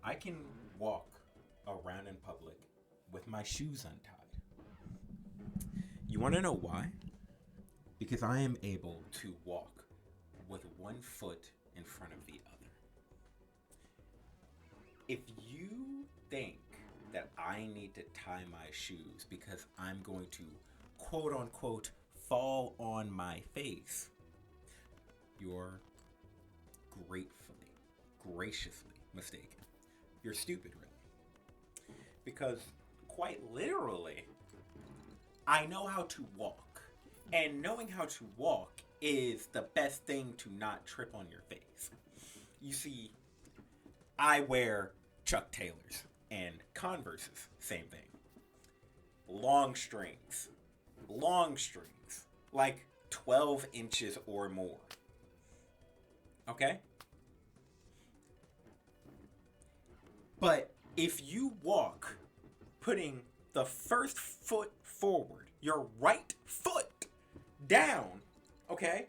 I can walk around in public with my shoes untied. You want to know why? Because I am able to walk with one foot in front of the other. If you think that I need to tie my shoes because I'm going to quote unquote fall on my face, you're graciously mistaken. You're stupid, really. Because quite literally, I know how to walk. And knowing how to walk is the best thing to not trip on your face. You see, I wear Chuck Taylors and Converses, same thing. Long strings, like 12 inches or more. Okay? But if you walk putting the first foot forward, your right foot down, okay?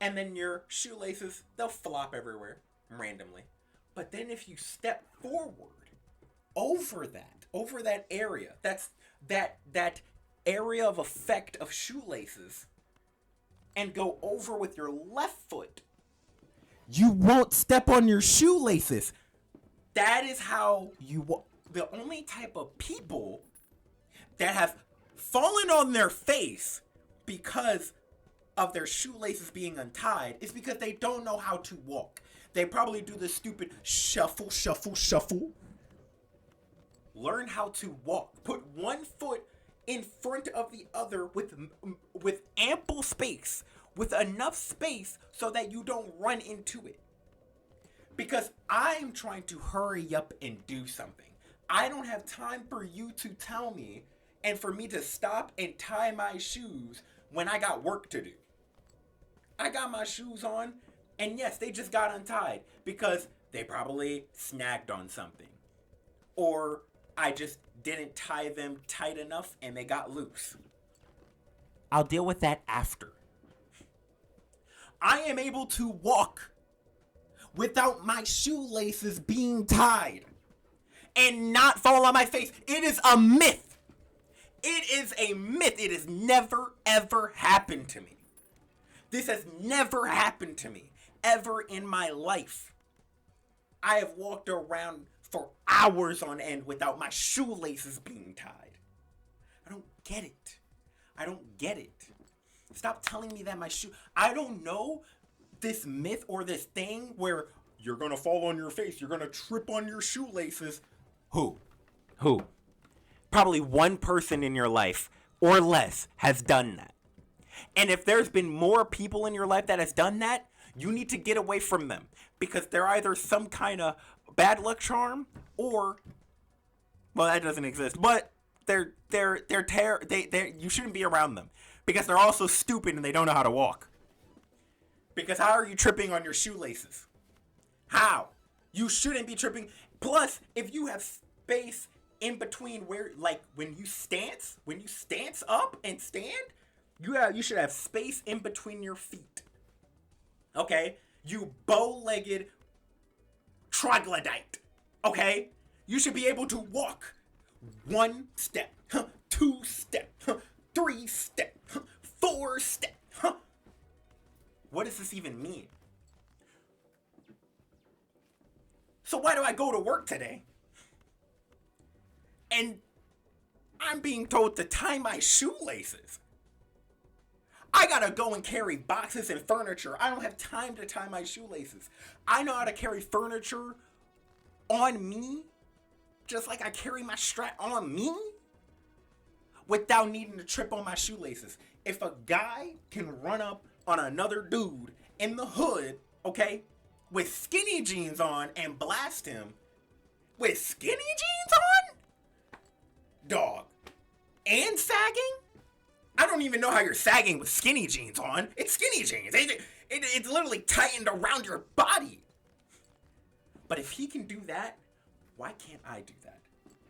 And then your shoelaces, they'll flop everywhere randomly. But then if you step forward over that area, that area of effect of shoelaces, and go over with your left foot, you won't step on your shoelaces. That is how you walk. The only type of people that have fallen on their face because of their shoelaces being untied is because they don't know how to walk. They probably do the stupid shuffle, shuffle, shuffle. Learn how to walk. Put one foot in front of the other with ample space, with enough space so that you don't run into it. Because I'm trying to hurry up and do something. I don't have time for you to tell me and for me to stop and tie my shoes when I got work to do. I got my shoes on, and yes, they just got untied because they probably snagged on something. Or I just didn't tie them tight enough and they got loose. I'll deal with that after. I am able to walk without my shoelaces being tied and not fall on my face. It is a myth. It is a myth. It has never, ever happened to me. This has never happened to me ever in my life. I have walked around for hours on end without my shoelaces being tied. I don't get it. I don't get it. Stop telling me that my shoe... I don't know this myth or this thing where you're going to fall on your face, you're going to trip on your shoelaces. Who? Probably one person in your life or less has done that. And if there's been more people in your life that has done that, you need to get away from them because they're either some kind of bad luck charm or, well, that doesn't exist, but you shouldn't be around them because they're also stupid and they don't know how to walk. Because how are you tripping on your shoelaces? How? You shouldn't be tripping. Plus, if you have space in between where, like, when you stance up and stand, you should have space in between your feet. Okay? You bow-legged troglodyte. Okay? You should be able to walk 1 step, 2 step, 3 step, 4 step. What does this even mean? So why do I go to work today and I'm being told to tie my shoelaces? I gotta go and carry boxes and furniture. I don't have time to tie my shoelaces. I know how to carry furniture on me, just like I carry my strap on me, without needing to trip on my shoelaces. If a guy can run up on another dude in the hood, okay, with skinny jeans on and blast him with skinny jeans on? Dog. And sagging? I don't even know how you're sagging with skinny jeans on. It's skinny jeans. It's literally tightened around your body. But if he can do that, why can't I do that?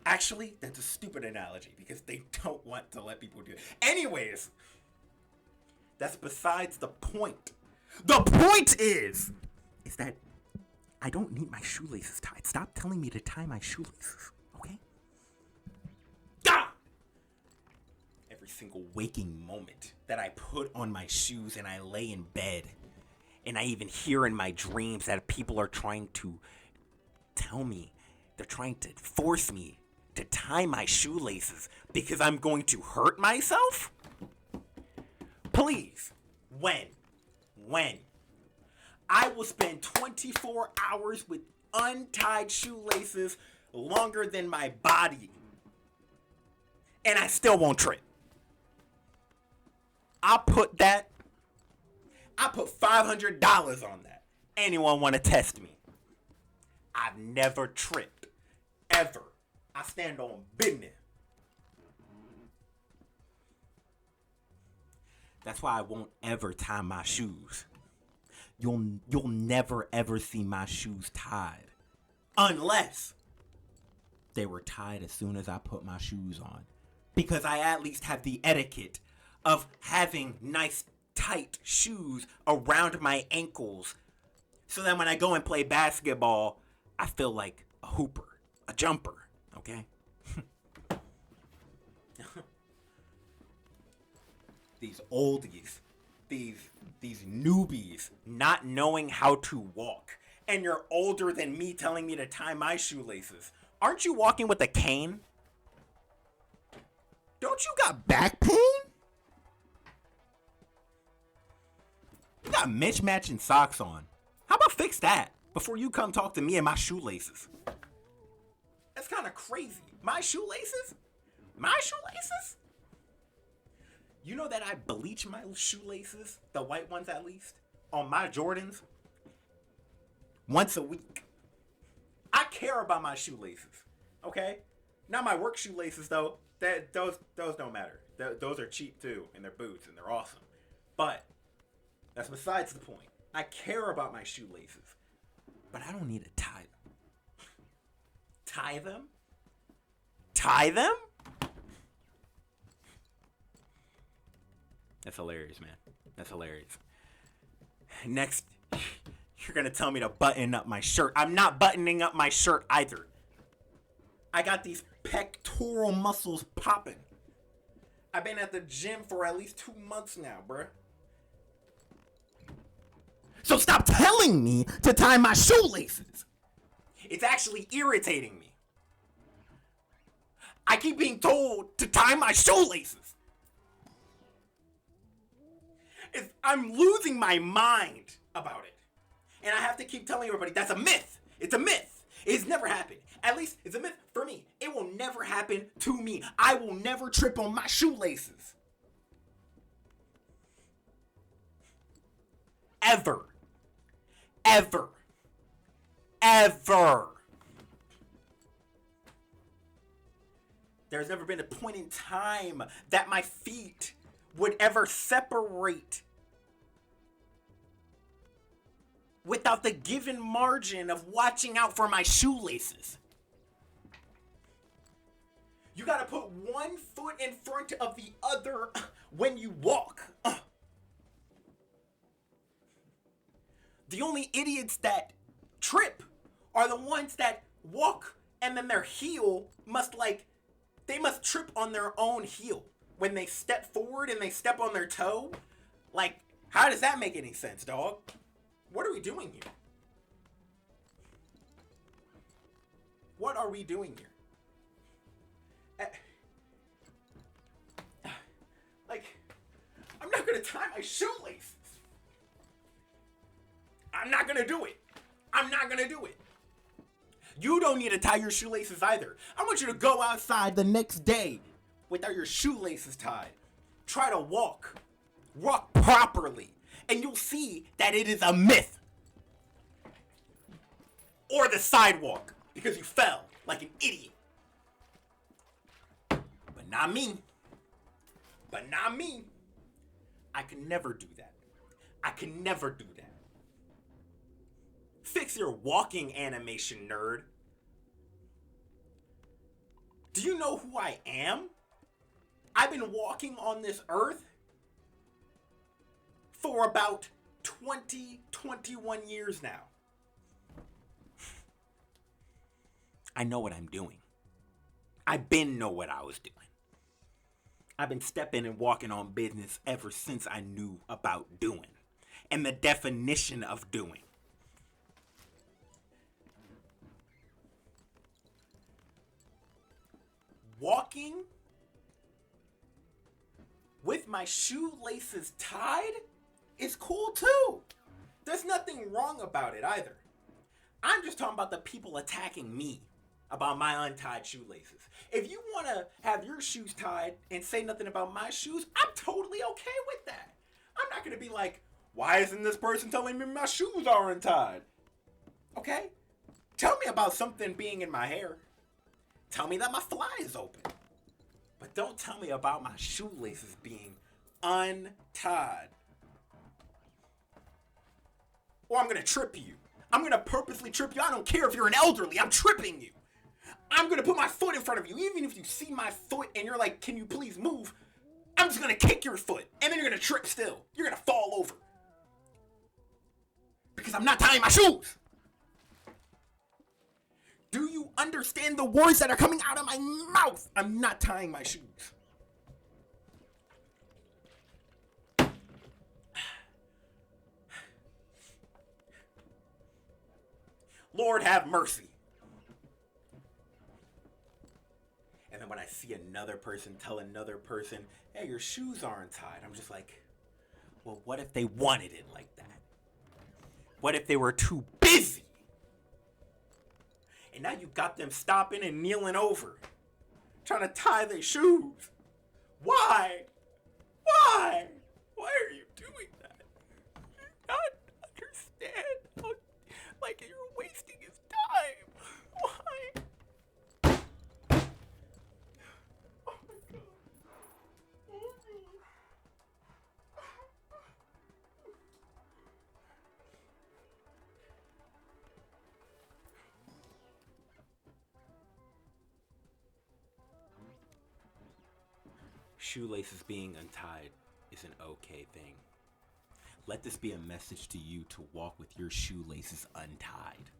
Actually, that's a stupid analogy because they don't want to let people do it. Anyways, that's besides the point. The point is that I don't need my shoelaces tied. Stop telling me to tie my shoelaces, okay? Gah! Every single waking moment that I put on my shoes and I lay in bed, and I even hear in my dreams that people are trying to tell me, they're trying to force me to tie my shoelaces because I'm going to hurt myself? Please, when I will spend 24 hours with untied shoelaces longer than my body, and I still won't trip. I put $500 on that. Anyone want to test me? I've never tripped, ever. I stand on business. That's why I won't ever tie my shoes. You'll never ever see my shoes tied. Unless they were tied as soon as I put my shoes on. Because I at least have the etiquette of having nice tight shoes around my ankles. So that when I go and play basketball, I feel like a hooper, a jumper, okay? These oldies, these newbies not knowing how to walk, and you're older than me telling me to tie my shoelaces. Aren't you walking with a cane? Don't you got back pain? You got mismatching socks on. How about fix that before you come talk to me and my shoelaces? That's kind of crazy. My shoelaces? My shoelaces? You know that I bleach my shoelaces, the white ones at least, on my Jordans once a week. I care about my shoelaces, okay? Not my work shoelaces though. Those don't matter. Those are cheap too, and they're boots, and they're awesome. But that's besides the point. I care about my shoelaces, but I don't need to tie them. Tie them? Tie them? That's hilarious, man. That's hilarious. Next, you're gonna tell me to button up my shirt. I'm not buttoning up my shirt either. I got these pectoral muscles popping. I've been at the gym for at least 2 months now, bruh. So stop telling me to tie my shoelaces. It's actually irritating me. I keep being told to tie my shoelaces. I'm losing my mind about it. And I have to keep telling everybody that's a myth. It's a myth. It's never happened. At least it's a myth for me. It will never happen to me. I will never trip on my shoelaces. Ever. Ever. Ever. There's never been a point in time that my feet would ever separate without the given margin of watching out for my shoelaces. You gotta put one foot in front of the other when you walk. The only idiots that trip are the ones that walk and then their heel they must trip on their own heel. When they step forward and they step on their toe, like, how does that make any sense, dog? What are we doing here? What are we doing here? Like, I'm not gonna tie my shoelaces. I'm not gonna do it. I'm not gonna do it. You don't need to tie your shoelaces either. I want you to go outside the next day without your shoelaces tied. Try to walk. Walk properly. And you'll see that it is a myth. Or the sidewalk. Because you fell like an idiot. But not me. But not me. I can never do that. I can never do that. Fix your walking animation, nerd. Do you know who I am? I've been walking on this earth for about 21 years now. I know what I'm doing. I been know what I was doing. I've been stepping and walking on business ever since I knew about doing and the definition of doing. Walking with my shoelaces tied is cool too. There's nothing wrong about it either. I'm just talking about the people attacking me about my untied shoelaces. If you want to have your shoes tied and say nothing about my shoes, I'm totally okay with that. I'm not going to be like, why isn't this person telling me my shoes are untied? Okay? Tell me about something being in my hair. Tell me that my fly is open. But don't tell me about my shoelaces being untied. Or I'm going to trip you. I'm going to purposely trip you. I don't care if you're an elderly. I'm tripping you. I'm going to put my foot in front of you. Even if you see my foot and you're like, can you please move? I'm just going to kick your foot. And then you're going to trip still. You're going to fall over. Because I'm not tying my shoes. Do you understand the words that are coming out of my mouth? I'm not tying my shoes. Lord have mercy. And then when I see another person tell another person, hey, your shoes aren't tied, I'm just like, well, what if they wanted it like that? What if they were too busy? And now you got them stopping and kneeling over, trying to tie their shoes. Why? Why? Why are you doing that? Do you not understand how, like, you're wasting his time? Why? Oh my God. Oh God. Shoelaces being untied is an okay thing. Let this be a message to you to walk with your shoelaces untied.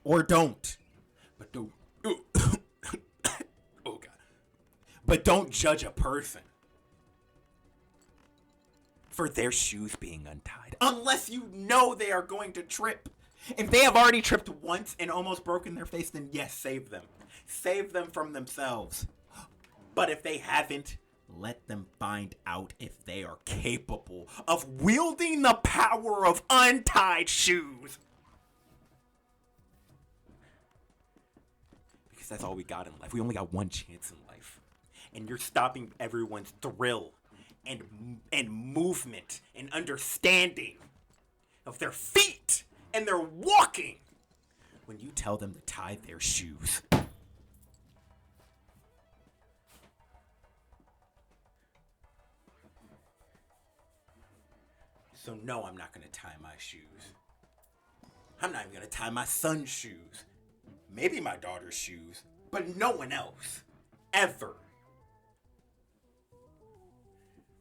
Or don't. But don't. Oh God. But don't judge a person for their shoes being untied. Unless you know they are going to trip. If they have already tripped once and almost broken their face, then yes, save them. Save them from themselves. But if they haven't, let them find out if they are capable of wielding the power of untied shoes. Because that's all we got in life. We only got one chance in life. And you're stopping everyone's thrill and movement and understanding of their feet and their walking when you tell them to tie their shoes. So no, I'm not going to tie my shoes. I'm not even going to tie my son's shoes. Maybe my daughter's shoes. But no one else. Ever.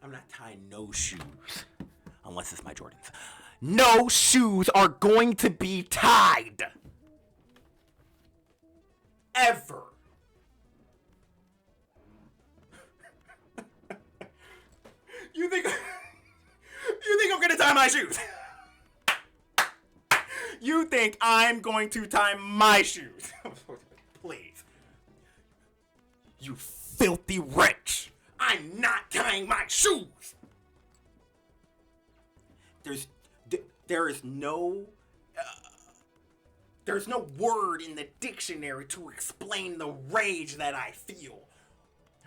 I'm not tying no shoes. Unless it's my Jordans. No shoes are going to be tied. Ever. You think I'm gonna tie my shoes? You think I'm going to tie my shoes? Please. You filthy wretch. I'm not tying my shoes. There's no word in the dictionary to explain the rage that I feel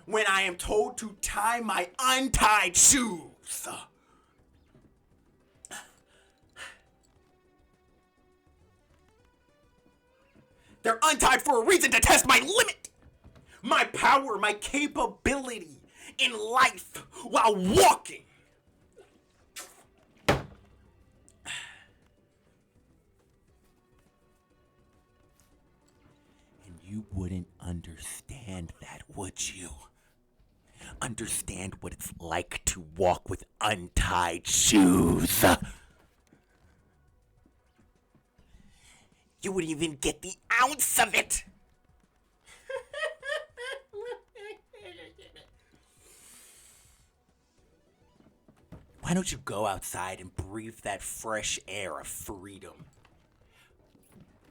when I am told to tie my untied shoes. They're untied for a reason, to test my limit, my power, my capability in life while walking. And you wouldn't understand that, would you? Understand what it's like to walk with untied shoes. You wouldn't even get the ounce of it. Why don't you go outside and breathe that fresh air of freedom?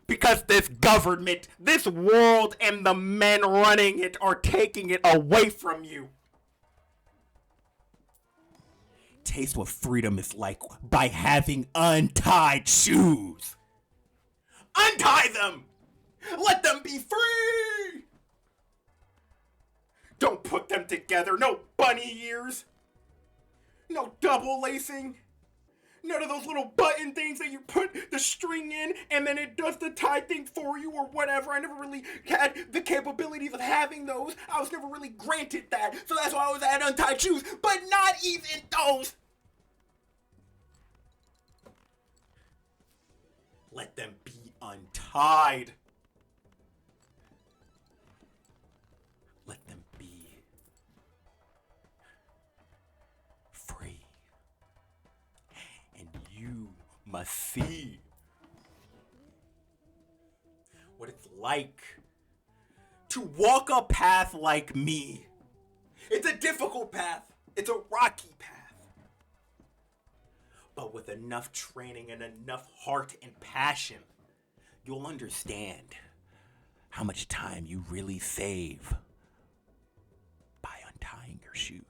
Because this government, this world, and the men running it are taking it away from you. Taste what freedom is like by having untied shoes. Untie them! Let them be free! Don't put them together. No bunny ears. No double lacing. None of those little button things that you put the string in and then it does the tie thing for you or whatever. I never really had the capabilities of having those. I was never really granted that. So that's why I always had untied shoes. But not even those. Let them be untied. Let them be free. And you must see what it's like to walk a path like me. It's a difficult path. It's a rocky path. But with enough training and enough heart and passion, you'll understand how much time you really save by untying your shoes.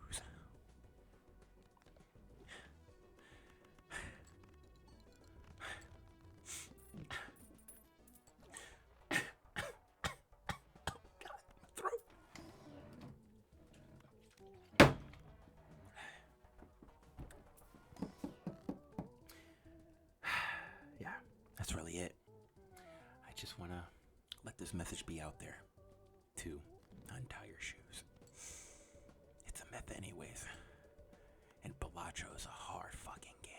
That's really it. I just want to let this message be out there to untie your shoes. It's a myth anyways. And Bellagio is a hard fucking game.